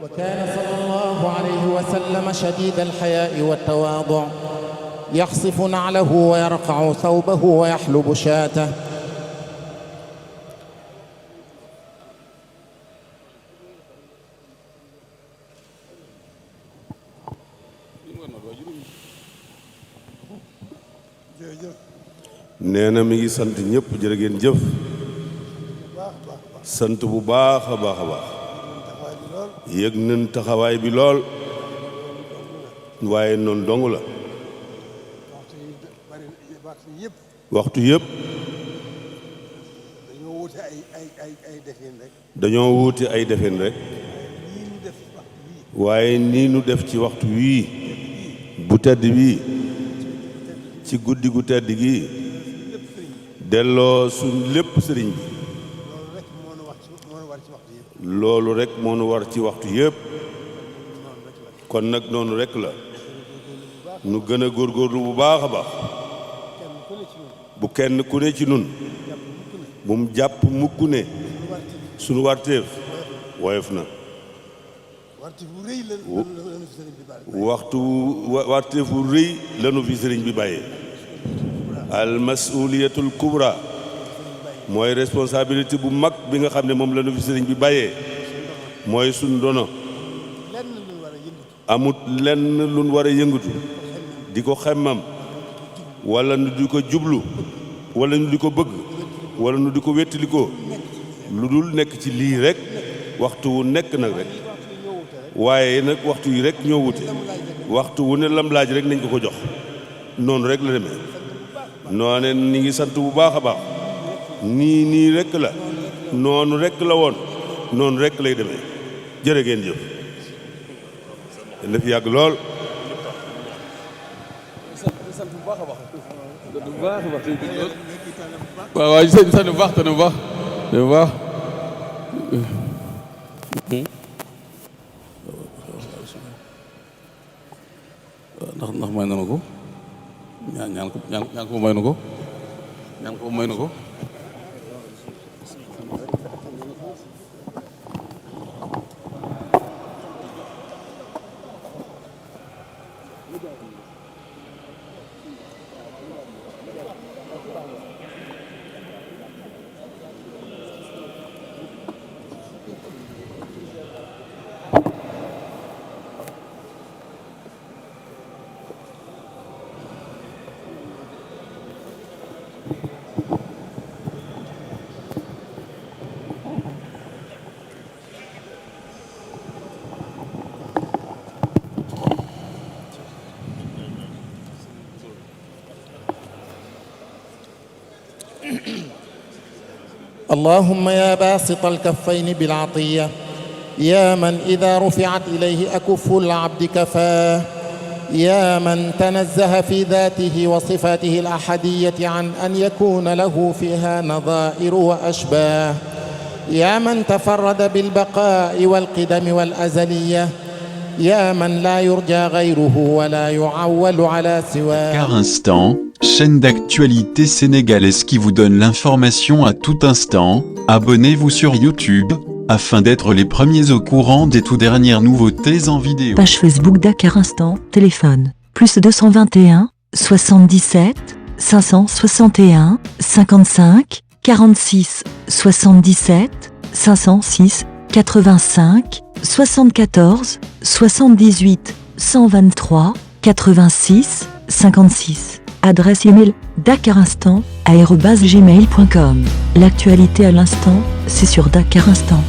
وكان صلى الله عليه وسلم شديد الحياء والتواضع، يخصف نعله ويرقع ثوبه ويحلب شاته. nee na mi ngi sant ñëpp, jërë ngeen jëf. sant bu baax a baax a baax. yëg nañ taxawaay bi lool, waaye noonu dong la. waxtu yëpp dañoo wuute ay defin rek, waaye nii nu def ci waxtu wii bu tedd bii, ci guddi gu tedd gi, delloo suñ lépp sëriñ bi, loolu rek moo nu war ci waxtu yépp kon nag noonu rek la nu gën a góorgóorlu bu baax a baax bu kenn ku ne ci nun bu mu jàpp mukk ne sunu warteef woyof na waxtu warteefu rëy lanu fi sëriñ bi bàyyee al masuliyatul kubra mooy responsabilité bu mag bi nga xam ne moom lanu fi sëriñ bi bàyyee mooy sunu dono amut lenn luñ war a yëngatu di ko xemmam wala nu di ko jublu wala nu di ko bëgg wala nu di ko wettalikoo lu dul nekk ci lii rek waxtu wu nekk nag rek waaye nag waxtu yi rek ñoo wute waxtu wu ne lam laaj rek nañ ko ko jox noonu rek la demee noone ni ngi sant bu baax a baax nii rek la noonu rek la woon noonu rek lay demee jërë ngeen jëf na fi yàgg lool waaw waaw sant bu baax te bu baax ndax may na ko ñaan ko may na ko may na ko اللهم يا باسط الكفين بالعطية يا من إذا رفعت إليه أكف العبد كفاه يا من تنزه في ذاته وصفاته الأحدية عن أن يكون له فيها نظائر وأشباه يا من تفرد بالبقاء والقدم والأزلية يا من لا يرجى غيره ولا يعول على سواه. Car Instant, chaîne d'actualité sénégalaise qui vous donne l'information à tout instant. Abonnez-vous sur YouTube afin d'être les premiers au courant des tout dernières nouveautés en vidéo. Page Facebook Dakar Instant, téléphone +221 77 561 55 46 77 506 85 74 78 123 86 56. Adresse email dakarinstant@gmail.com. L'actualité à l'instant, c'est sur Dakar Instant.